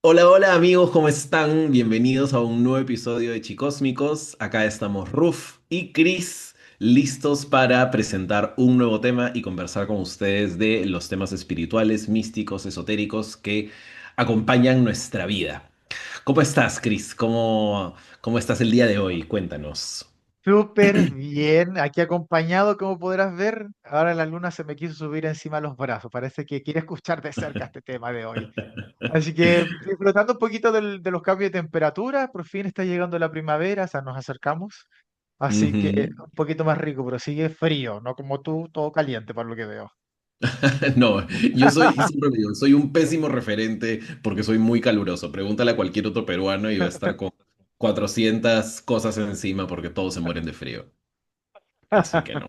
Hola, hola amigos, ¿cómo están? Bienvenidos a un nuevo episodio de Chicósmicos. Acá estamos Ruf y Chris, listos para presentar un nuevo tema y conversar con ustedes de los temas espirituales, místicos, esotéricos que acompañan nuestra vida. ¿Cómo estás, Chris? ¿Cómo estás el día de hoy? Cuéntanos. Súper bien, aquí acompañado, como podrás ver. Ahora la luna se me quiso subir encima de los brazos. Parece que quiere escuchar de cerca este tema de hoy. Así que disfrutando un poquito de los cambios de temperatura, por fin está llegando la primavera, o sea, nos acercamos. Así que Ujú. un poquito más rico, pero sigue frío, no como tú, todo caliente, por lo que veo. No, siempre digo, soy un pésimo referente porque soy muy caluroso. Pregúntale a cualquier otro peruano y va a estar con 400 cosas encima porque todos se mueren de frío. Así que no.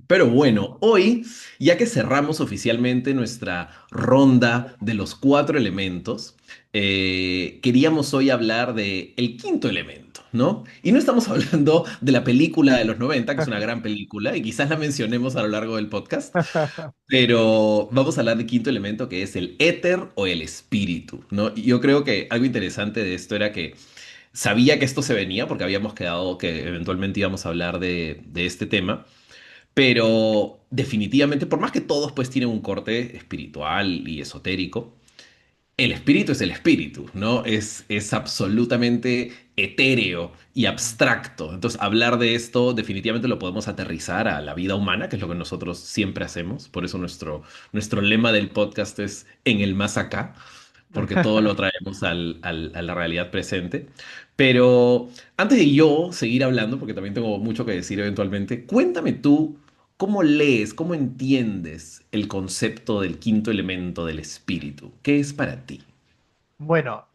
Pero bueno, hoy, ya que cerramos oficialmente nuestra ronda de los cuatro elementos, queríamos hoy hablar de el quinto elemento, ¿no? Y no estamos hablando de la película de los 90, que es una gran película, y quizás la mencionemos a lo largo del podcast, pero vamos a hablar del quinto elemento que es el éter o el espíritu, ¿no? Y yo creo que algo interesante de esto era que sabía que esto se venía porque habíamos quedado que eventualmente íbamos a hablar de este tema, pero definitivamente, por más que todos pues tienen un corte espiritual y esotérico, el espíritu es el espíritu, ¿no? Es absolutamente etéreo y abstracto. Entonces, hablar de esto definitivamente lo podemos aterrizar a la vida humana, que es lo que nosotros siempre hacemos. Por eso nuestro lema del podcast es en el más acá, porque todo lo traemos a la realidad presente. Pero antes de yo seguir hablando, porque también tengo mucho que decir eventualmente, cuéntame tú cómo lees, cómo entiendes el concepto del quinto elemento del espíritu. ¿Qué es para ti? Bueno,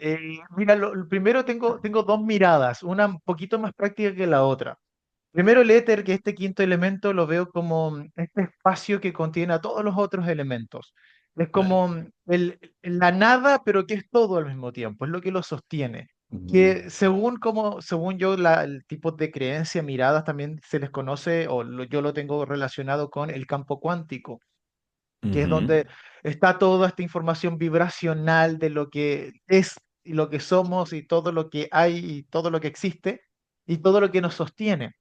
mira, lo primero tengo dos miradas, una un poquito más práctica que la otra. Primero el éter, que este quinto elemento lo veo como este espacio que contiene a todos los otros elementos. Es Vale. como la nada, pero que es todo al mismo tiempo, es lo que lo sostiene. Ujú, Que según yo, el tipo de creencia, miradas también se les conoce, yo lo tengo relacionado con el campo cuántico, que es ujú. donde está toda esta información vibracional de lo que es y lo que somos y todo lo que hay y todo lo que existe y todo lo que nos sostiene.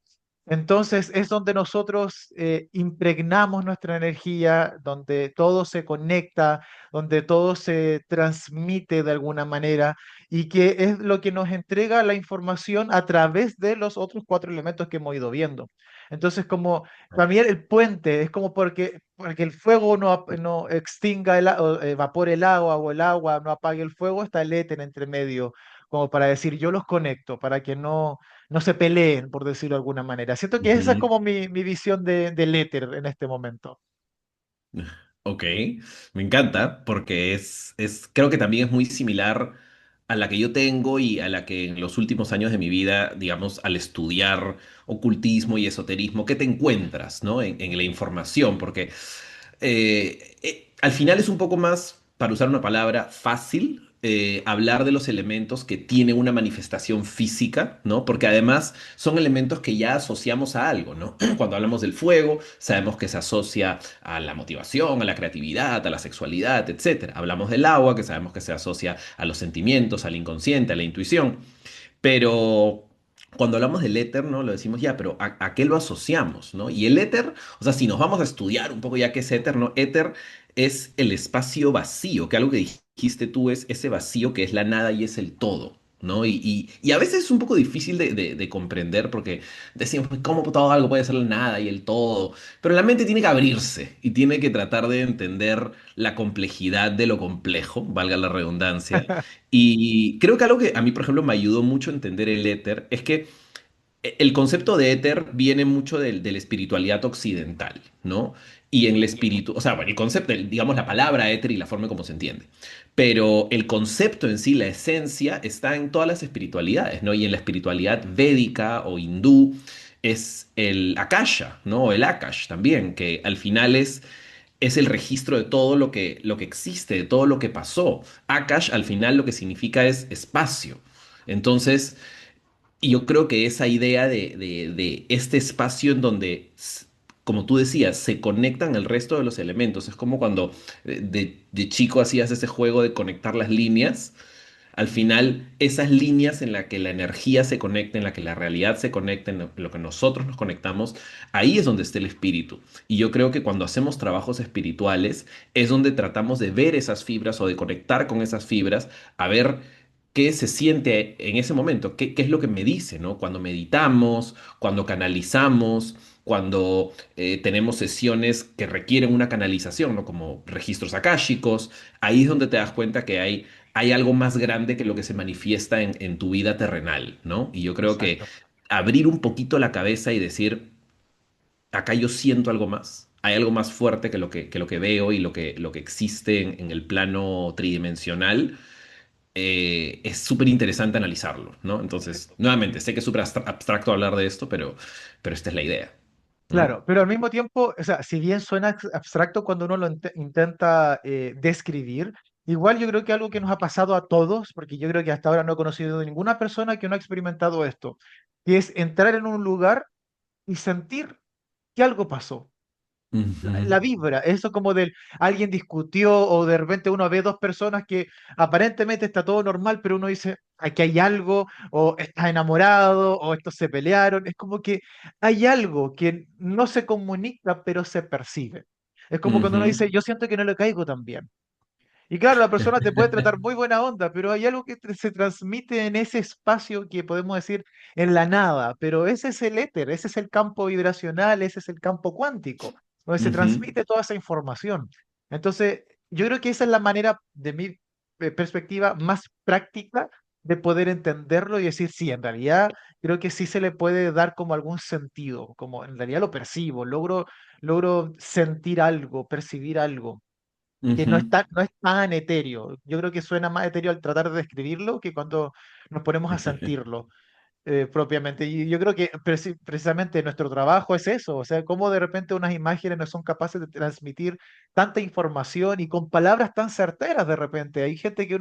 Entonces es donde nosotros impregnamos nuestra energía, donde todo se conecta, donde todo se transmite de alguna manera y que es lo que nos entrega la información a través de los otros cuatro elementos que hemos ido viendo. Entonces, como también el puente es como porque el fuego no extinga o evapore el agua o el agua no apague el fuego, está el éter entre medio, como para decir yo los conecto, para que no se peleen, por decirlo de alguna manera. Siento que esa es Ujú. como mi visión del éter en este momento. Ok, me encanta porque creo que también es muy similar a la que yo tengo y a la que en los últimos años de mi vida, digamos, al estudiar ocultismo y esoterismo, ¿qué te encuentras, ¿no? En la información, porque al final es un poco más, para usar una palabra, fácil hablar de los elementos que tienen una manifestación física, ¿no? Porque además son elementos que ya asociamos a algo, ¿no? Cuando hablamos del fuego, sabemos que se asocia a la motivación, a la creatividad, a la sexualidad, etcétera. Hablamos del agua, que sabemos que se asocia a los sentimientos, al inconsciente, a la intuición. Pero cuando hablamos del éter, ¿no? Lo decimos ya, pero ¿a qué lo asociamos, ¿no? Y el éter, o sea, si nos vamos a estudiar un poco ya qué es éter, ¿no? Éter es el espacio vacío, que algo que dijiste tú es ese vacío que es la nada y es el todo, ¿no? Y a veces es un poco difícil de comprender porque decimos, pues, ¿cómo todo algo puede ser la nada y el todo? Pero la mente tiene que abrirse y tiene que tratar de entender la complejidad de lo complejo, valga la redundancia, y creo que algo que a mí, por ejemplo, me ayudó mucho a entender el éter es que el concepto de éter viene mucho de la espiritualidad occidental, ¿no? Y en el espíritu, o sea, bueno, el concepto, digamos, la palabra éter y la forma como se entiende. Pero el concepto en sí, la esencia, está en todas las espiritualidades, ¿no? Y en la espiritualidad védica o hindú es el akasha, ¿no? O el akash también, que al final es el registro de todo lo que existe, de todo lo que pasó. Akash al final lo que significa es espacio. Entonces, y yo creo que esa idea de este espacio en donde como tú decías, se conectan el resto de los elementos. Es como cuando de chico hacías ese juego de conectar las líneas. Al final, esas líneas en la que la energía se conecta, en la que la realidad se conecta, en lo que nosotros nos conectamos, ahí es donde está el espíritu. Y yo creo que cuando hacemos trabajos espirituales es donde tratamos de ver esas fibras o de conectar con esas fibras, a ver qué se siente en ese momento, qué es lo que me dice, ¿no? Cuando meditamos, cuando canalizamos, cuando tenemos sesiones que requieren una canalización, ¿no? Como registros akáshicos, ahí es donde te das cuenta que hay algo más grande que lo que se manifiesta en tu vida terrenal, ¿no? Y yo creo que Exacto. abrir un poquito la cabeza y decir, acá yo siento algo más, hay algo más fuerte que lo que veo y lo que existe en el plano tridimensional, es súper interesante analizarlo, ¿no? Entonces, nuevamente, sé que es súper abstracto hablar de esto, pero esta es la idea, ¿no? Claro, pero al mismo tiempo, o sea, si bien suena abstracto cuando uno lo intenta describir, igual yo creo que algo que nos ha pasado a todos, porque yo creo que hasta ahora no he conocido de ninguna persona que no ha experimentado esto, que es entrar en un lugar y sentir que algo pasó. La Ujú, vibra, eso como del alguien discutió o de repente uno ve dos personas que aparentemente está todo normal, pero uno dice, aquí hay algo, o está enamorado, o estos se pelearon, es como que hay algo que no se comunica, pero se percibe. Es como cuando uno ujú. dice, yo siento que no le caigo tan bien. Y claro, la persona te puede tratar muy buena onda, pero hay algo que se transmite en ese espacio que podemos decir en la nada, pero ese es el éter, ese es el campo vibracional, ese es el campo cuántico, donde se Ujú, transmite toda esa información. Entonces, yo creo que esa es la manera, de mi perspectiva, más práctica de poder entenderlo y decir, sí, en realidad creo que sí se le puede dar como algún sentido, como en realidad lo percibo, logro sentir algo, percibir algo que ujú. no es tan etéreo. Yo creo que suena más etéreo al tratar de describirlo que cuando nos ponemos a sentirlo propiamente. Y yo creo que precisamente nuestro trabajo es eso, o sea, cómo de repente unas imágenes no son capaces de transmitir tanta información y con palabras tan certeras de repente. Hay gente que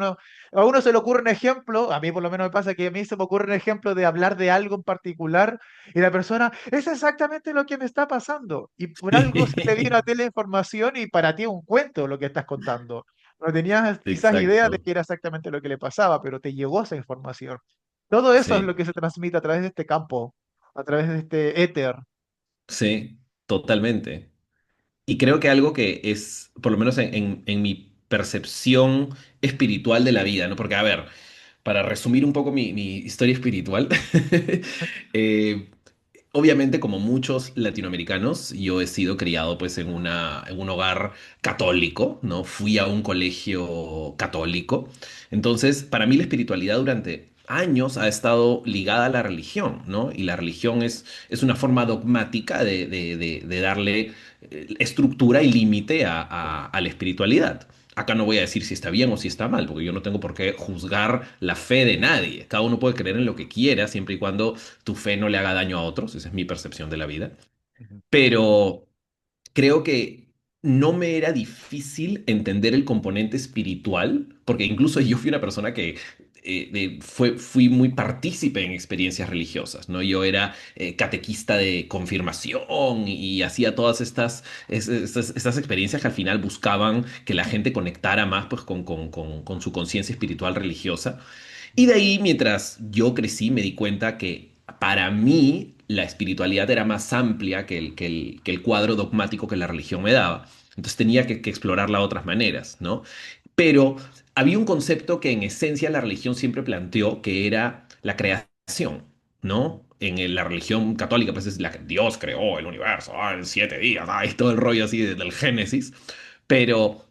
a uno se le ocurre un ejemplo, a mí por lo menos me pasa que a mí se me ocurre un ejemplo de hablar de algo en particular y la persona, es exactamente lo que me está pasando. Y por algo se te vino a ti la información y para ti es un cuento lo que estás contando. No tenías quizás idea de Exacto. que era exactamente lo que le pasaba, pero te llegó esa información. Todo eso es lo Sí, que se transmite a través de este campo, a través de este éter. sí, totalmente. Y creo que algo que es, por lo menos en mi percepción espiritual de la vida, ¿no? Porque, a ver, para resumir un poco mi historia espiritual, eh, obviamente, como muchos latinoamericanos, yo he sido criado pues en un hogar católico, ¿no? Fui a un colegio católico. Entonces, para mí la espiritualidad durante años ha estado ligada a la religión, ¿no? Y la religión es una forma dogmática de darle estructura y límite a la espiritualidad. Acá no voy a decir si está bien o si está mal, porque yo no tengo por qué juzgar la fe de nadie. Cada uno puede creer en lo que quiera, siempre y cuando tu fe no le haga daño a otros. Esa es mi percepción de la vida. Ujú. Pero creo que no me era difícil entender el componente espiritual, porque incluso yo fui una persona que fui muy partícipe en experiencias religiosas, ¿no? Yo era catequista de confirmación y hacía todas estas experiencias que al final buscaban que la gente conectara más pues, con su conciencia espiritual religiosa. Y de ahí, mientras yo crecí, me di cuenta que para mí la espiritualidad era más amplia que el cuadro dogmático que la religión me daba. Entonces tenía que explorarla de otras maneras, ¿no? Pero había un concepto que en esencia la religión siempre planteó, que era la creación, ¿no? La religión católica, pues es la que Dios creó el universo, en 7 días, y todo el rollo así desde el Génesis. Pero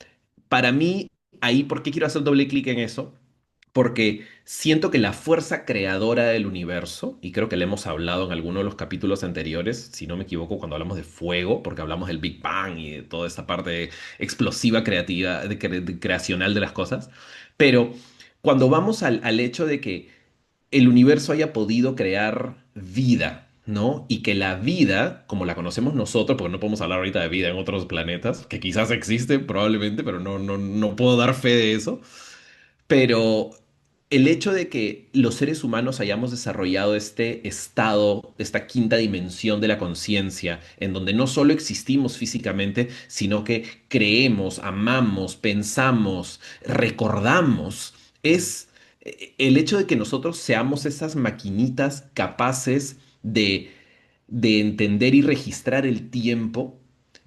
para mí, ahí, ¿por qué quiero hacer doble clic en eso? Porque siento que la fuerza creadora del universo, y creo que le hemos hablado en alguno de los capítulos anteriores, si no me equivoco, cuando hablamos de fuego, porque hablamos del Big Bang y de toda esta parte explosiva creativa, de creacional de las cosas, pero cuando vamos al hecho de que el universo haya podido crear vida, ¿no? Y que la vida, como la conocemos nosotros, porque no podemos hablar ahorita de vida en otros planetas, que quizás existe probablemente, pero no puedo dar fe de eso, pero el hecho de que los seres humanos hayamos desarrollado este estado, esta quinta dimensión de la conciencia, en donde no solo existimos físicamente, sino que creemos, amamos, pensamos, recordamos, Mm, es el hecho de que nosotros seamos esas maquinitas capaces de entender y registrar el tiempo,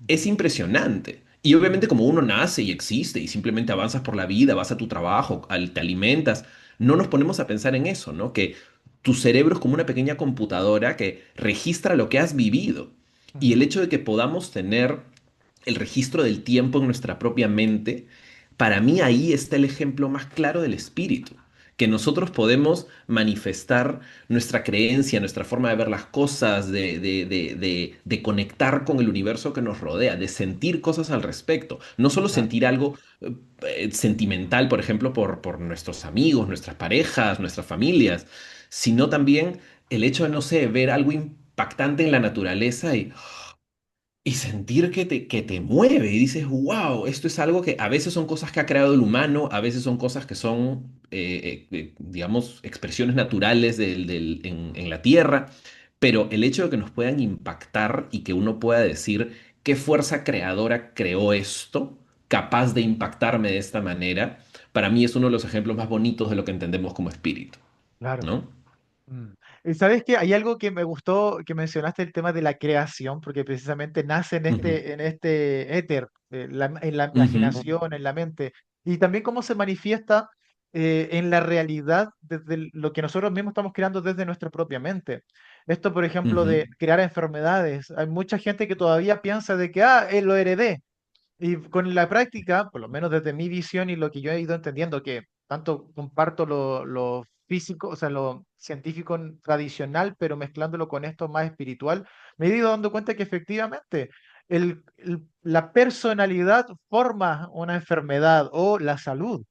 es ujú, impresionante. Y obviamente mm, como uno nace y existe y simplemente avanzas por la vida, vas a tu trabajo, te alimentas, no nos ponemos a pensar en eso, ¿no? Que tu cerebro es como una pequeña computadora que registra lo que has vivido. Y el ujú, hecho de que podamos tener el registro del tiempo en nuestra propia mente, para mí ahí está el ejemplo más claro del espíritu, que nosotros podemos manifestar nuestra creencia, nuestra forma de ver las cosas, de conectar con el universo que nos rodea, de sentir cosas al respecto. No solo claro, sentir algo sentimental, por ejemplo, por nuestros amigos, nuestras parejas, nuestras familias, sino también el hecho de, no sé, ver algo impactante en la naturaleza y sentir que te mueve y dices, wow, esto es algo que a veces son cosas que ha creado el humano, a veces son cosas que son, digamos, expresiones naturales en la Tierra, pero el hecho de que nos puedan impactar y que uno pueda decir qué fuerza creadora creó esto, capaz de impactarme de esta manera, para mí es uno de los ejemplos más bonitos de lo que entendemos como espíritu, claro. ¿no? Mm. Y sabes que hay algo que me gustó que mencionaste el tema de la creación, porque precisamente nace Ujú, en este éter, en la ujú, imaginación, en la mente, y también cómo se manifiesta en la realidad desde lo que nosotros mismos estamos creando desde nuestra propia mente. Esto, por ejemplo, ujú, de crear enfermedades. Hay mucha gente que todavía piensa de que, ah, lo heredé. Y con la práctica, por lo menos desde mi visión y lo que yo he ido entendiendo, que tanto comparto lo físico, o sea, lo científico tradicional, pero mezclándolo con esto más espiritual, me he ido dando cuenta que efectivamente la personalidad forma una enfermedad o la salud.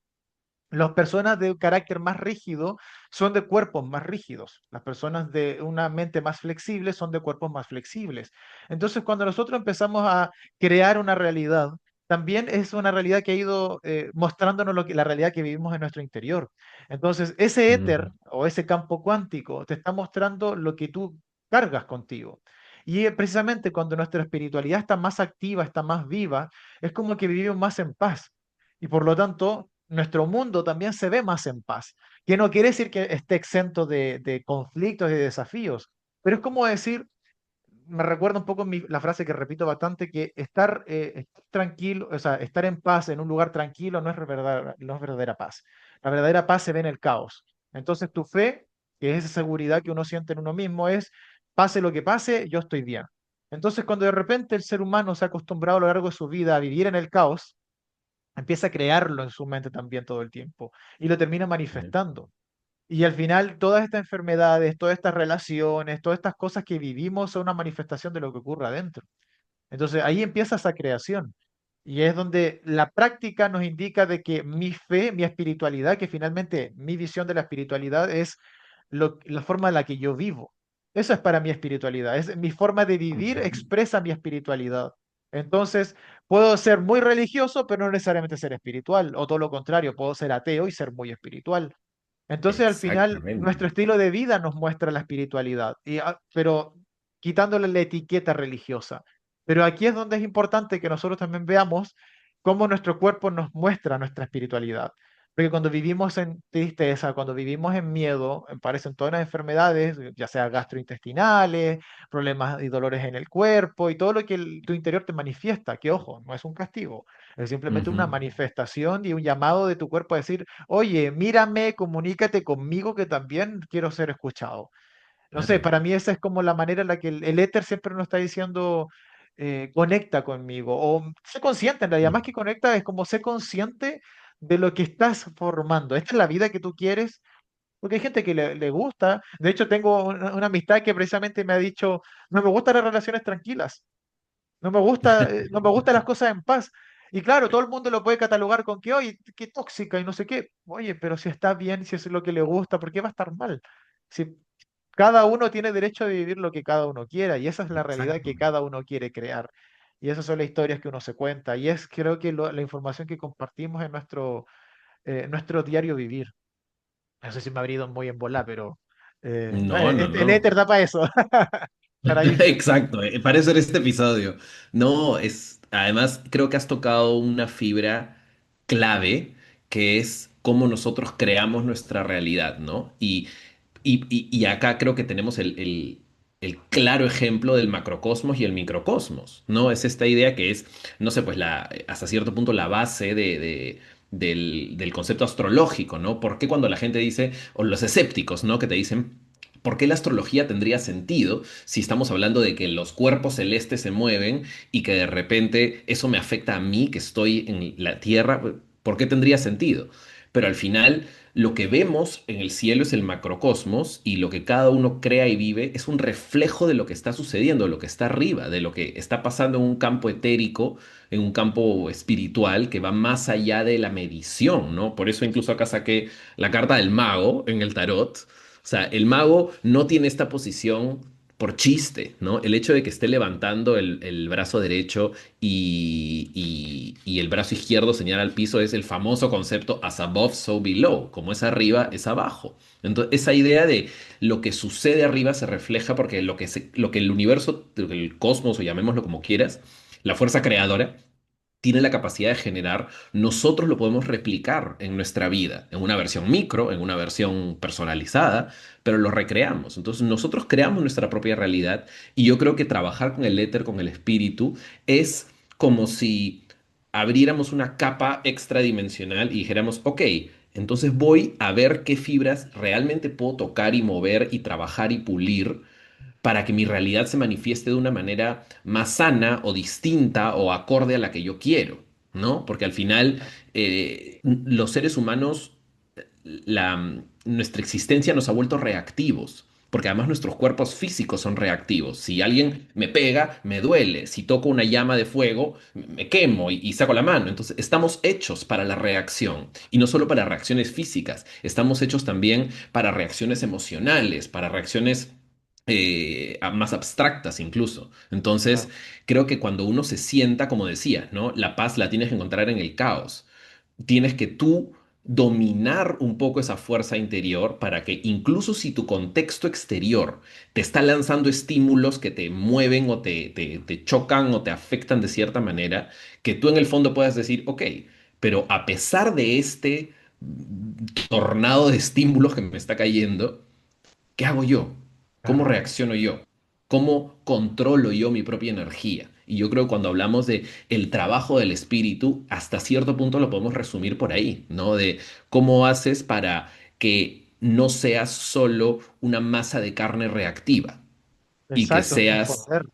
Las personas de carácter más rígido son de cuerpos más rígidos. Las personas de una mente más flexible son de cuerpos más flexibles. Entonces, cuando nosotros empezamos a crear una realidad, también es una realidad que ha ido mostrándonos la realidad que vivimos en nuestro interior. Entonces, ese éter ujú, o ese campo cuántico te está mostrando lo que tú cargas contigo. Y precisamente cuando nuestra espiritualidad está más activa, está más viva, es como que vivimos más en paz y por lo tanto nuestro mundo también se ve más en paz, que no quiere decir que esté exento de conflictos y de desafíos, pero es como decir, me recuerda un poco la frase que repito bastante, que estar tranquilo, o sea, estar en paz en un lugar tranquilo no es verdadera paz. La verdadera paz se ve en el caos. Entonces tu fe, que es esa seguridad que uno siente en uno mismo, es, pase lo que pase, yo estoy bien. Entonces cuando de repente el ser humano se ha acostumbrado a lo largo de su vida a vivir en el caos, empieza a crearlo en su mente también todo el tiempo y lo termina ujú. manifestando. Y al final todas estas enfermedades, todas estas relaciones, todas estas cosas que vivimos son una manifestación de lo que ocurre adentro. Entonces ahí empieza esa creación. Y es donde la práctica nos indica de que mi fe, mi espiritualidad, que finalmente mi visión de la espiritualidad es la forma en la que yo vivo. Eso es para mi espiritualidad. Es mi forma de vivir Ujú. expresa mi espiritualidad. Entonces, puedo ser muy religioso, pero no necesariamente ser espiritual. O todo lo contrario, puedo ser ateo y ser muy espiritual. Entonces, al final, Exactamente. nuestro estilo de vida nos muestra la espiritualidad, pero quitándole la etiqueta religiosa. Pero aquí es donde es importante que nosotros también veamos cómo nuestro cuerpo nos muestra nuestra espiritualidad. Porque cuando vivimos en tristeza, cuando vivimos en miedo, aparecen todas las enfermedades, ya sea gastrointestinales, problemas y dolores en el cuerpo y todo lo que tu interior te manifiesta, que ojo, no es un castigo, es simplemente una Ujú, manifestación y un llamado de tu cuerpo a decir, oye, mírame, comunícate conmigo que también quiero ser escuchado. No sé, claro. para mí esa es como la manera en la que el éter siempre nos está diciendo, conecta conmigo, o sé consciente, en realidad, más que Mm. conecta, es como sé consciente de lo que estás formando. Esta es la vida que tú quieres, porque hay gente que le gusta. De hecho, tengo una amistad que precisamente me ha dicho, no me gustan las relaciones tranquilas. No me gustan las cosas en paz. Y claro, todo el mundo lo puede catalogar con que, oye, qué tóxica y no sé qué. Oye, pero si está bien, si eso es lo que le gusta, ¿por qué va a estar mal? Si cada uno tiene derecho a vivir lo que cada uno quiera y esa es la realidad Exacto. que cada uno quiere crear. Y esas son las historias que uno se cuenta. Y es, creo que la información que compartimos en nuestro diario vivir. No sé si me habría ido muy en bola, pero No, no, el éter no. da para eso, para irse. Exacto, para eso era este episodio. No, además creo que has tocado una fibra clave que es cómo nosotros creamos nuestra realidad, ¿no? Y acá creo que tenemos el claro ejemplo del macrocosmos y el microcosmos, ¿no? Es esta idea que es, no sé, pues hasta cierto punto la base del concepto astrológico, ¿no? ¿Por qué cuando la gente dice, o los escépticos, ¿no? Que te dicen, ¿por qué la astrología tendría sentido si estamos hablando de que los cuerpos celestes se mueven y que de repente eso me afecta a mí, que estoy en la Tierra? ¿Por qué tendría sentido? Pero al final lo que vemos en el cielo es el macrocosmos y lo que cada uno crea y vive es un reflejo de lo que está sucediendo, de lo que está arriba, de lo que está pasando en un campo etérico, en un campo espiritual que va más allá de la medición, ¿no? Por eso incluso acá saqué la carta del mago en el tarot. O sea, el mago no tiene esta posición por chiste, ¿no? El hecho de que esté levantando el brazo derecho y el brazo izquierdo señala al piso es el famoso concepto as above, so below, como es arriba, es abajo. Entonces, esa idea de lo que sucede arriba se refleja porque lo que el universo, el cosmos, o llamémoslo como quieras, la fuerza creadora, tiene la capacidad de generar, nosotros lo podemos replicar en nuestra vida, en una versión micro, en una versión personalizada, pero lo recreamos. Entonces nosotros creamos nuestra propia realidad y yo creo que trabajar con el éter, con el espíritu, es como si abriéramos una capa extradimensional y dijéramos, ok, entonces voy a ver qué fibras realmente puedo tocar y mover y trabajar y pulir para que mi realidad se manifieste de una manera más sana o distinta o acorde a la que yo quiero, ¿no? Porque al final los seres humanos, nuestra existencia nos ha vuelto reactivos. Porque además nuestros cuerpos físicos son reactivos. Si alguien me pega, me duele. Si toco una llama de fuego, me quemo y saco la mano. Entonces, estamos hechos para la reacción. Y no solo para reacciones físicas, estamos hechos también para reacciones emocionales, para reacciones más abstractas incluso. Entonces, Claro. creo que cuando uno se sienta, como decía, ¿no? La paz la tienes que encontrar en el caos. Tienes que tú dominar un poco esa fuerza interior para que incluso si tu contexto exterior te está lanzando estímulos que te mueven o te chocan o te afectan de cierta manera, que tú en el fondo puedas decir, ok, pero a pesar de este tornado de estímulos que me está cayendo, ¿qué hago yo? ¿Cómo Claro. reacciono yo? ¿Cómo controlo yo mi propia energía? Y yo creo que cuando hablamos de el trabajo del espíritu, hasta cierto punto lo podemos resumir por ahí, ¿no? De cómo haces para que no seas solo una masa de carne reactiva y que Exacto, seas, responder.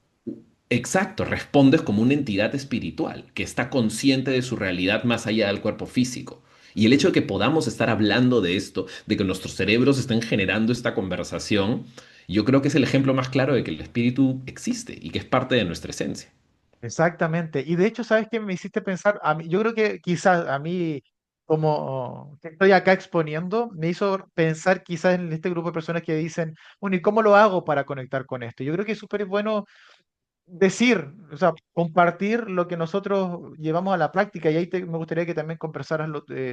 exacto, respondes como una entidad espiritual que está consciente de su realidad más allá del cuerpo físico. Y el hecho de que podamos estar hablando de esto, de que nuestros cerebros estén generando esta conversación, yo creo que es el ejemplo más claro de que el espíritu existe y que es parte de nuestra esencia. Exactamente. Y de hecho, ¿sabes qué me hiciste pensar? A mí, yo creo que quizás a mí, como que estoy acá exponiendo, me hizo pensar quizás en este grupo de personas que dicen, bueno, ¿y cómo lo hago para conectar con esto? Yo creo que es súper bueno decir, o sea, compartir lo que nosotros llevamos a la práctica y ahí me gustaría que también conversaras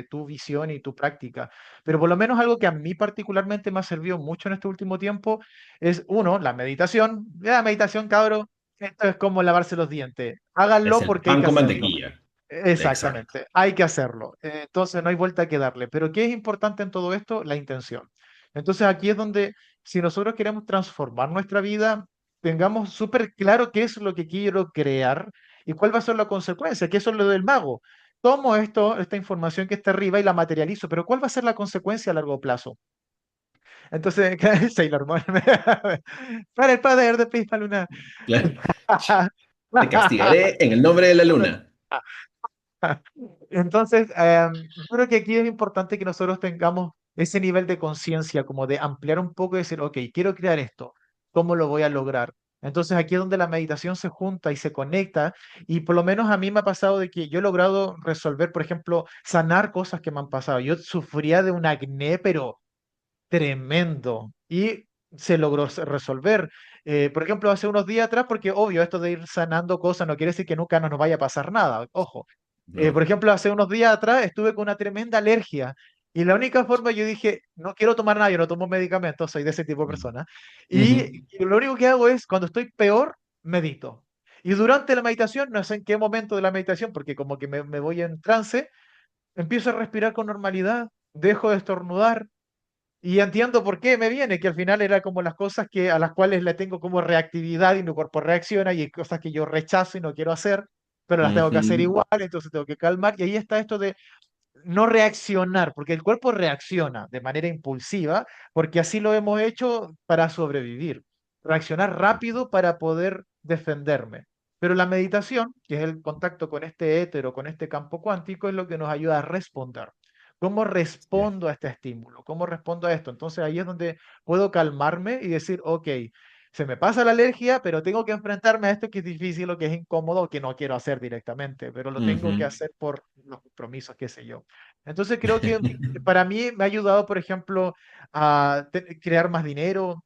tu visión y tu práctica. Pero por lo menos algo que a mí particularmente me ha servido mucho en este último tiempo es, uno, la meditación. La meditación, cabro, esto es como lavarse los dientes. Es Háganlo el porque hay pan que con hacerlo. mantequilla. Exacto. Exactamente, hay que hacerlo. Entonces no hay vuelta que darle. Pero ¿qué es importante en todo esto? La intención. Entonces aquí es donde, si nosotros queremos transformar nuestra vida, tengamos súper claro qué es lo que quiero crear y cuál va a ser la consecuencia, que eso es lo del mago. Tomo esto, esta información que está arriba y la materializo, pero ¿cuál va a ser la consecuencia a largo plazo? Entonces, Sailor Moon, para el poder de Pispa Luna. Claro. Te castigaré en el nombre de la luna. Entonces, yo creo que aquí es importante que nosotros tengamos ese nivel de conciencia, como de ampliar un poco y decir, ok, quiero crear esto, ¿cómo lo voy a lograr? Entonces, aquí es donde la meditación se junta y se conecta, y por lo menos a mí me ha pasado de que yo he logrado resolver, por ejemplo, sanar cosas que me han pasado. Yo sufría de un acné, pero tremendo. Y se logró resolver. Por ejemplo, hace unos días atrás, porque obvio, esto de ir sanando cosas no quiere decir que nunca no nos vaya a pasar nada. Ojo. Por No. ejemplo, hace unos días atrás estuve con una tremenda alergia Y la única forma, yo dije, no quiero tomar nada, yo no tomo medicamentos, soy de ese tipo de Mm. persona. Ujú. Y lo único que hago es, cuando estoy peor, medito. Y durante la meditación, no sé en qué momento de la meditación, porque como que me voy en trance, empiezo a respirar con normalidad, dejo de estornudar, y entiendo por qué me viene, que al final era como las cosas que, a las cuales le tengo como reactividad y mi cuerpo reacciona, y hay cosas que yo rechazo y no quiero hacer, pero las tengo que hacer Ujú. igual, entonces tengo que calmar. Y ahí está esto de no reaccionar, porque el cuerpo reacciona de manera impulsiva, porque así lo hemos hecho para sobrevivir. Reaccionar rápido para poder defenderme. Pero la meditación, que es el contacto con este éter o con este campo cuántico, es lo que nos ayuda a responder. ¿Cómo Sí. respondo a este estímulo? ¿Cómo respondo a esto? Entonces ahí es donde puedo calmarme y decir, ok, se me pasa la alergia, pero tengo que enfrentarme a esto que es difícil o que es incómodo o que no quiero hacer directamente, pero lo tengo que Ujú. hacer por los compromisos, qué sé yo. Entonces creo que para mí me ha ayudado, por ejemplo, a crear más dinero,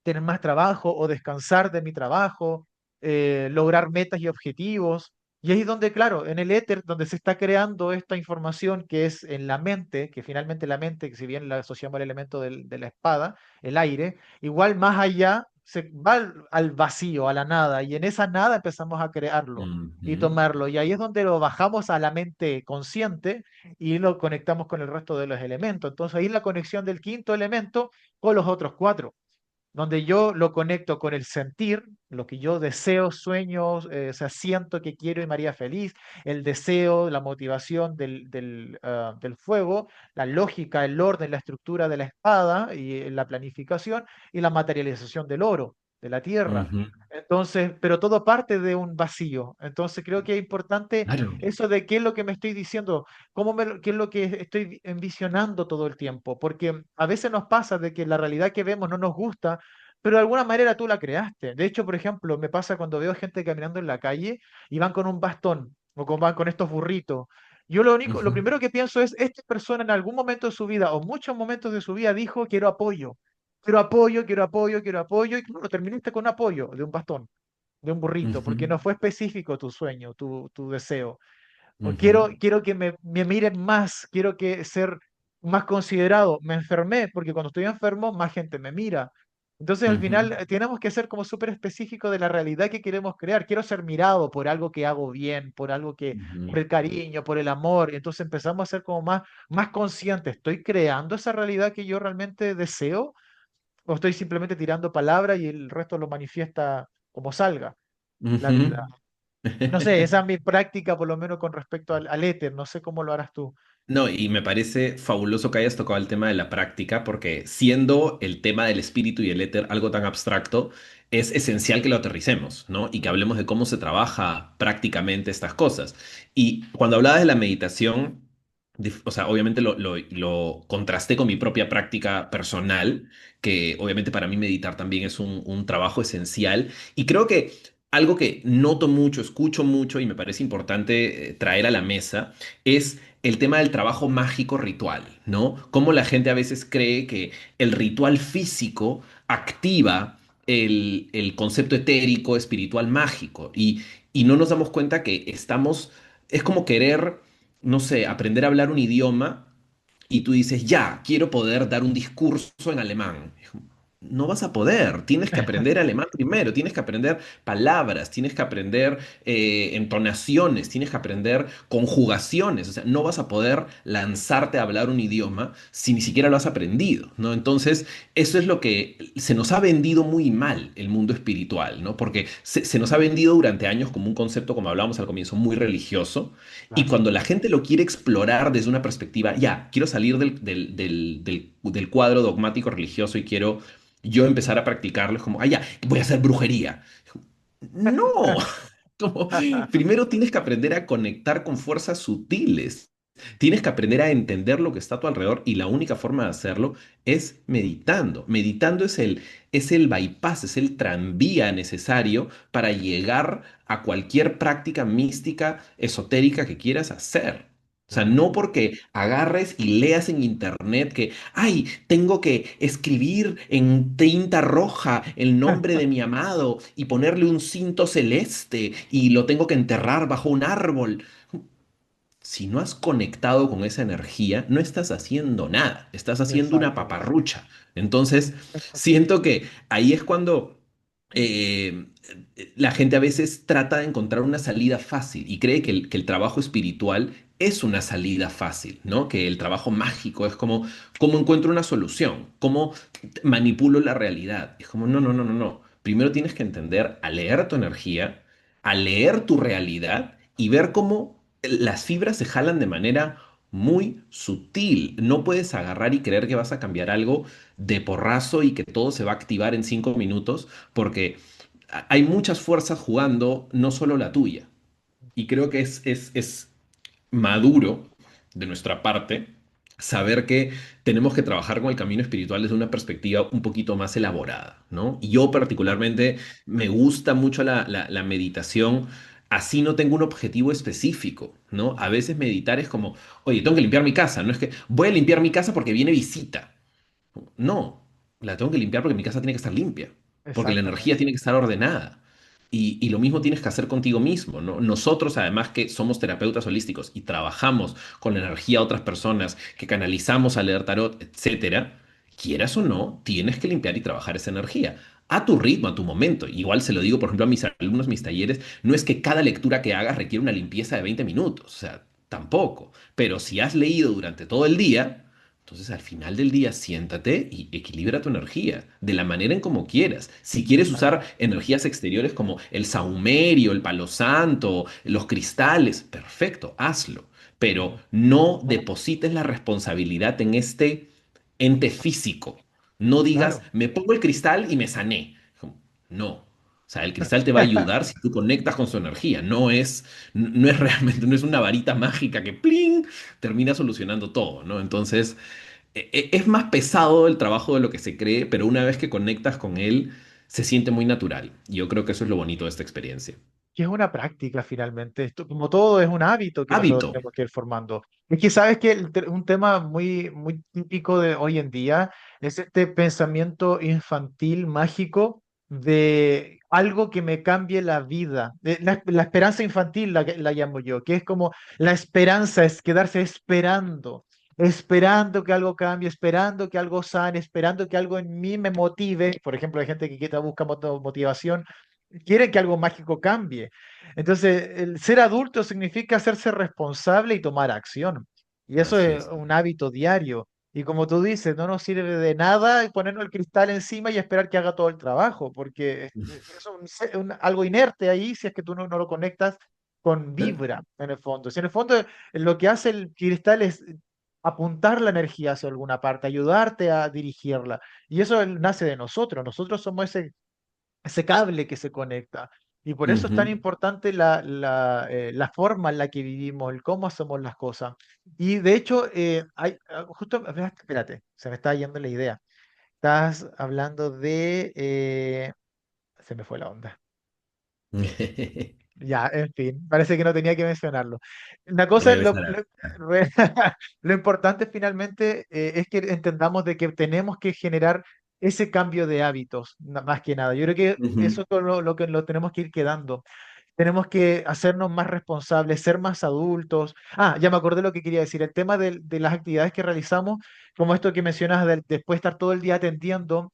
tener más trabajo o descansar de mi trabajo, lograr metas y objetivos. Y ahí es donde, claro, en el éter, donde se está creando esta información que es en la mente, que finalmente la mente, que si bien la asociamos al elemento de la espada, el aire, igual más allá se va al vacío, a la nada, y en esa nada empezamos a crearlo y Ujú. tomarlo. Y ahí es donde lo bajamos a la mente consciente y lo conectamos con el resto de los elementos. Entonces ahí es la conexión del quinto elemento con los otros cuatro, donde yo lo conecto con el sentir, lo que yo deseo, sueño, o sea, siento que quiero y me haría feliz, el deseo, la motivación del fuego, la lógica, el orden, la estructura de la espada y la planificación y la materialización del oro, de la tierra. Ujú. Entonces, pero todo parte de un vacío. Entonces creo que es importante Claro. eso de qué es lo que me estoy diciendo, qué es lo que estoy envisionando todo el tiempo, porque a veces nos pasa de que la realidad que vemos no nos gusta, pero de alguna manera tú la creaste. De hecho, por ejemplo, me pasa cuando veo gente caminando en la calle y van con un bastón o van con estos burritos. Yo lo Ujú. primero que pienso es, esta persona en algún momento de su vida o muchos momentos de su vida dijo, quiero apoyo, quiero apoyo, quiero apoyo, quiero apoyo, y claro, terminaste con apoyo de un bastón, de un burrito, Ujú. porque no fue específico tu sueño, tu deseo. O Ujú. quiero que me miren más, quiero que ser más considerado. Me enfermé, porque cuando estoy enfermo, más gente me mira. Entonces, al Ujú. final, tenemos que ser como súper específicos de la realidad que queremos crear. Quiero ser mirado por algo que hago bien, por algo que, por Ujú. el cariño, por el amor. Y entonces empezamos a ser como más conscientes. ¿Estoy creando esa realidad que yo realmente deseo? ¿O estoy simplemente tirando palabras y el resto lo manifiesta como salga la Ujú. vida? No sé, esa es mi práctica, por lo menos con respecto al éter. No sé cómo lo harás tú. No, y me parece fabuloso que hayas tocado el tema de la práctica, porque siendo el tema del espíritu y el éter algo tan abstracto, es esencial que lo aterricemos, ¿no? Y que hablemos de cómo se trabaja prácticamente estas cosas. Y cuando hablabas de la meditación, o sea, obviamente lo contrasté con mi propia práctica personal, que obviamente para mí meditar también es un trabajo esencial. Y creo que algo que noto mucho, escucho mucho y me parece importante traer a la mesa es el tema del trabajo mágico ritual, ¿no? Cómo la gente a veces cree que el ritual físico activa el concepto etérico, espiritual, mágico, y no nos damos cuenta que estamos, es como querer, no sé, aprender a hablar un idioma y tú dices, ya, quiero poder dar un discurso en alemán. No vas a poder, tienes que aprender alemán primero, tienes que aprender palabras, tienes que aprender entonaciones, tienes que aprender conjugaciones, o sea, no vas a poder lanzarte a hablar un idioma si ni siquiera lo has aprendido, ¿no? Entonces, eso es lo que se nos ha vendido muy mal el mundo espiritual, ¿no? Porque se nos ha vendido durante años como un concepto, como hablábamos al comienzo, muy religioso, y Claro. cuando la gente lo quiere explorar desde una perspectiva, ya, quiero salir del cuadro dogmático religioso y quiero yo empezar a practicarlo, es como, ya, voy a hacer brujería. No, como, primero tienes que aprender a conectar con fuerzas sutiles. Tienes que aprender a entender lo que está a tu alrededor y la única forma de hacerlo es meditando. Meditando es el bypass, es el tranvía necesario para llegar a cualquier práctica mística, esotérica que quieras hacer. O sea, Claro. no porque agarres y leas en internet que, ay, tengo que escribir en tinta roja el nombre de mi amado y ponerle un cinto celeste y lo tengo que enterrar bajo un árbol. si no has conectado con esa energía, no estás haciendo nada, estás haciendo una Exactamente. paparrucha. Entonces, siento que ahí es cuando eh, la gente a veces trata de encontrar una salida fácil y cree que el trabajo espiritual es una salida fácil, ¿no? Que el trabajo mágico es como, ¿cómo encuentro una solución? ¿Cómo manipulo la realidad? Es como, no, no, no, no, no. Primero tienes que entender a leer tu energía, a leer tu realidad y ver cómo las fibras se jalan de manera muy sutil. No puedes agarrar y creer que vas a cambiar algo de porrazo y que todo se va a activar en 5 minutos, porque hay muchas fuerzas jugando, no solo la tuya. Y creo que es maduro de nuestra parte saber que tenemos que trabajar con el camino espiritual desde una perspectiva un poquito más elaborada, ¿no? Y yo particularmente me gusta mucho la meditación, así no tengo un objetivo específico, ¿no? A veces meditar es como, oye, tengo que limpiar mi casa, no es que voy a limpiar mi casa porque viene visita. No, la tengo que limpiar porque mi casa tiene que estar limpia, porque la energía Exactamente. tiene que estar ordenada. Y lo mismo tienes que hacer contigo mismo, ¿no? Nosotros, además que somos terapeutas holísticos y trabajamos con la energía de otras personas, que canalizamos a leer tarot, etcétera, quieras o no, tienes que limpiar y trabajar esa energía a tu ritmo, a tu momento. Igual se lo digo, por ejemplo, a mis alumnos, mis talleres, no es que cada lectura que hagas requiere una limpieza de 20 minutos, o sea, tampoco. Pero si has leído durante todo el día, entonces, al final del día, siéntate y equilibra tu energía de la manera en como quieras. Si quieres Claro, usar energías exteriores como el sahumerio, el palo santo, los cristales, perfecto, hazlo. Pero claro. no deposites la responsabilidad en este ente físico. No digas, Claro. me pongo el cristal y me sané. No. O sea, el cristal te va a ayudar si tú conectas con su energía. No es realmente, no es una varita mágica que ¡pling! Termina solucionando todo, ¿no? Entonces, es más pesado el trabajo de lo que se cree, pero una vez que conectas con él, se siente muy natural. Y yo creo que eso es lo bonito de esta experiencia. Que es una práctica finalmente. Esto, como todo, es un hábito que nosotros Hábito. tenemos que ir formando. Es que sabes que un tema muy, muy típico de hoy en día es este pensamiento infantil, mágico, de algo que me cambie la vida. La esperanza infantil la llamo yo, que es como la esperanza, es quedarse esperando. Esperando que algo cambie, esperando que algo sane, esperando que algo en mí me motive. Por ejemplo, hay gente que busca motivación, quiere que algo mágico cambie. Entonces, el ser adulto significa hacerse responsable y tomar acción. Y eso Así es es. un hábito diario. Y como tú dices, no nos sirve de nada ponernos el cristal encima y esperar que haga todo el trabajo, porque es algo inerte ahí si es que tú no lo conectas con vibra en el fondo. Si en el fondo lo que hace el cristal es apuntar la energía hacia alguna parte, ayudarte a dirigirla. Y eso nace de nosotros. Nosotros somos ese cable que se conecta. Y por eso es tan Ujú. importante la forma en la que vivimos, el cómo hacemos las cosas. Y de hecho, justo, espérate, se me está yendo la idea. Estás hablando se me fue la onda. Ya, en fin, parece que no tenía que mencionarlo. Una cosa, Regresará. re- lo importante finalmente es que entendamos de que tenemos que generar ese cambio de hábitos, más que nada. Yo creo que eso Ujú. es lo que lo tenemos que ir quedando. Tenemos que hacernos más responsables, ser más adultos. Ah, ya me acordé lo que quería decir. El tema de las actividades que realizamos, como esto que mencionas, después de estar todo el día atendiendo,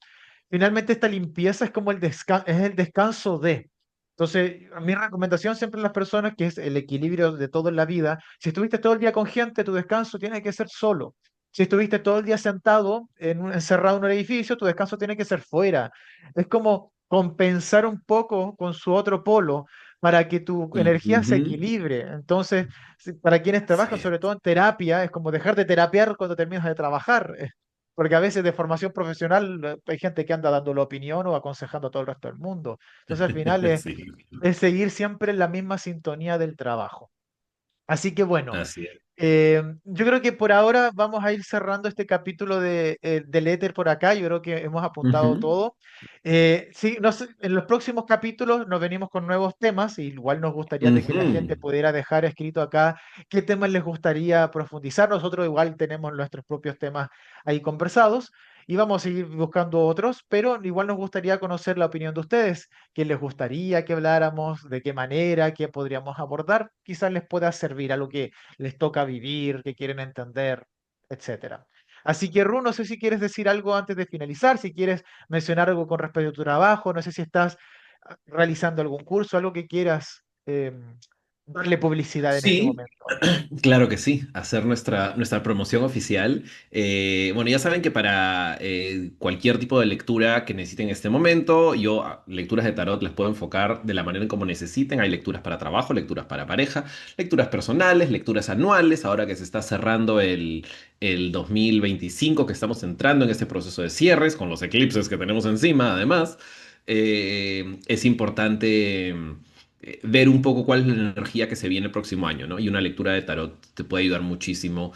finalmente esta limpieza es como es el descanso de. Entonces, mi recomendación siempre a las personas, que es el equilibrio de todo en la vida, si estuviste todo el día con gente, tu descanso tiene que ser solo. Si estuviste todo el día sentado, encerrado en un edificio, tu descanso tiene que ser fuera. Es como compensar un poco con su otro polo para que tu energía se Ujú. equilibre. Entonces, para quienes trabajan, Sí. sobre todo en terapia, es como dejar de terapiar cuando terminas de trabajar. Porque a veces de formación profesional hay gente que anda dando la opinión o aconsejando a todo el resto del mundo. Entonces, al final Sí, es seguir siempre en la misma sintonía del trabajo. Así que bueno, así es. yo creo que por ahora vamos a ir cerrando este capítulo del éter por acá. Yo creo que hemos apuntado Ujú. todo. Sí, no sé, en los próximos capítulos nos venimos con nuevos temas. Y igual nos gustaría de que la Ujú. gente pudiera dejar escrito acá qué temas les gustaría profundizar. Nosotros igual tenemos nuestros propios temas ahí conversados. y vamos a seguir buscando otros, pero igual nos gustaría conocer la opinión de ustedes. ¿Qué les gustaría que habláramos? ¿De qué manera? ¿Qué podríamos abordar? Quizás les pueda servir a lo que les toca vivir, que quieren entender, etcétera. Así que, Ru, no sé si quieres decir algo antes de finalizar, si quieres mencionar algo con respecto a tu trabajo, no sé si estás realizando algún curso, algo que quieras darle publicidad en este Sí, momento. claro que sí, hacer nuestra promoción oficial. Bueno, ya saben que para cualquier tipo de lectura que necesiten en este momento, yo lecturas de tarot les puedo enfocar de la manera en como necesiten. Hay lecturas para trabajo, lecturas para pareja, lecturas personales, lecturas anuales. Ahora que se está cerrando el 2025, que estamos entrando en este proceso de cierres con los eclipses que tenemos encima, además, es importante ver un poco cuál es la energía que se viene el próximo año, ¿no? Y una lectura de tarot te puede ayudar muchísimo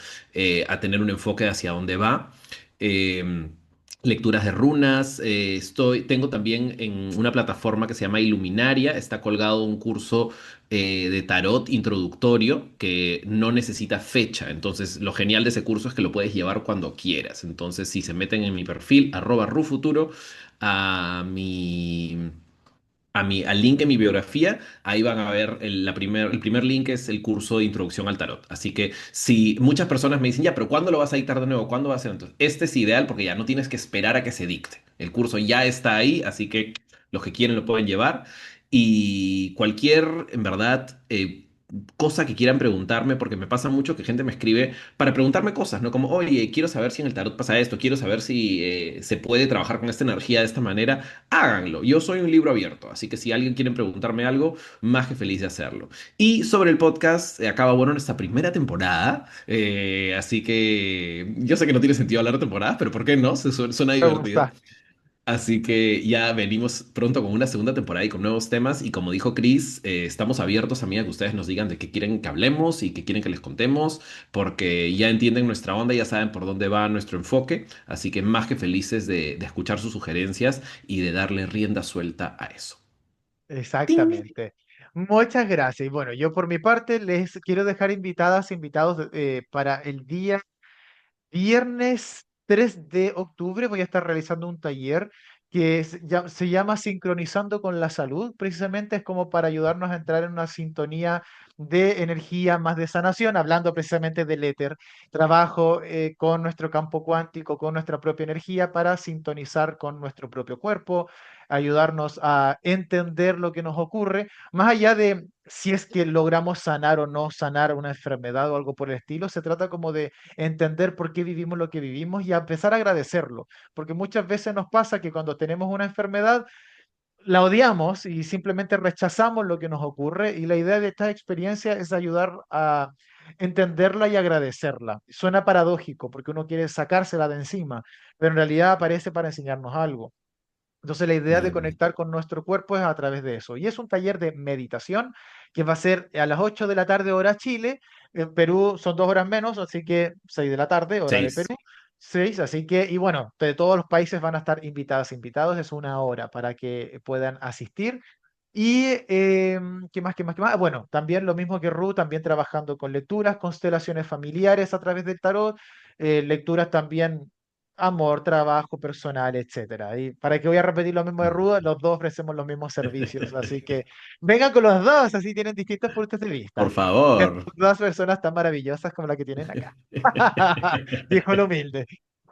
a tener un enfoque hacia dónde va. Eh, Lecturas de runas. Tengo también en una plataforma que se llama Iluminaria, está colgado un curso de tarot introductorio que no necesita fecha. Entonces, lo genial de ese curso es que lo puedes llevar cuando quieras. Entonces, si se meten en mi perfil, @rufuturo, a al link en mi biografía, ahí van a ver el primer link es el curso de introducción al tarot. Así que si muchas personas me dicen, ya, pero ¿cuándo lo vas a dictar de nuevo? ¿Cuándo va a ser? Entonces, este es ideal porque ya no tienes que esperar a que se dicte. El curso ya está ahí, así que los que quieren lo pueden llevar. Y cualquier, en verdad, cosa que quieran preguntarme, porque me pasa mucho que gente me escribe para preguntarme cosas, ¿no? Como, oye, quiero saber si en el tarot pasa esto, quiero saber si se puede trabajar con esta energía de esta manera. Háganlo. Yo soy un libro abierto, así que si alguien quiere preguntarme algo, más que feliz de hacerlo. Y sobre el podcast, acaba bueno nuestra primera temporada, así que yo sé que no tiene sentido hablar de temporadas, pero ¿por qué no? Suena Me divertido. gusta. Así que ya venimos pronto con una segunda temporada y con nuevos temas. Y como dijo Chris, estamos abiertos a que ustedes nos digan de qué quieren que hablemos y qué quieren que les contemos, porque ya entienden nuestra onda, ya saben por dónde va nuestro enfoque. Así que más que felices de escuchar sus sugerencias y de darle rienda suelta a eso. ¡Ting! Exactamente. Muchas gracias. Y bueno, yo por mi parte les quiero dejar invitadas, invitados para el día viernes 3 de octubre voy a estar realizando un taller que se llama Sincronizando con la Salud. Precisamente es como para ayudarnos a entrar en una sintonía de energía más de sanación, hablando precisamente del éter. Trabajo con nuestro campo cuántico, con nuestra propia energía para sintonizar con nuestro propio cuerpo, ayudarnos a entender lo que nos ocurre, más allá de si es que logramos sanar o no sanar una enfermedad o algo por el estilo, se trata como de entender por qué vivimos lo que vivimos y a empezar a agradecerlo, porque muchas veces nos pasa que cuando tenemos una enfermedad la odiamos y simplemente rechazamos lo que nos ocurre y la idea de esta experiencia es ayudar a entenderla y agradecerla. Suena paradójico porque uno quiere sacársela de encima, pero en realidad aparece para enseñarnos algo. Entonces, la idea de Mm, conectar con nuestro cuerpo es a través de eso. Y es un taller de meditación que va a ser a las 8 de la tarde, hora Chile. En Perú son 2 horas menos, así que 6 de la tarde, hora de Perú. seis. 6, así que, y bueno, de todos los países van a estar invitadas, invitados. Es una hora para que puedan asistir. Y, ¿qué más, qué más, qué más? Bueno, también lo mismo que Ru, también trabajando con lecturas, constelaciones familiares a través del tarot, lecturas también amor, trabajo personal, etcétera. Y para que voy a repetir lo mismo de Ruda, los dos ofrecemos los mismos servicios. Así que vengan con los dos, así tienen distintos puntos de Por vista. Sean favor. dos personas tan maravillosas como la que tienen acá. Dijo el humilde.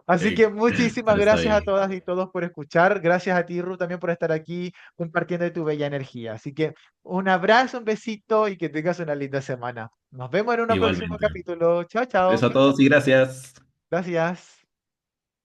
Así que muchísimas Está gracias a bien. todas y todos por escuchar. Gracias a ti, Ru, también por estar aquí compartiendo de tu bella energía. Así que un abrazo, un besito y que tengas una linda semana. Nos vemos en un próximo Igualmente. capítulo. Chao, chao. Beso a todos y gracias. Gracias.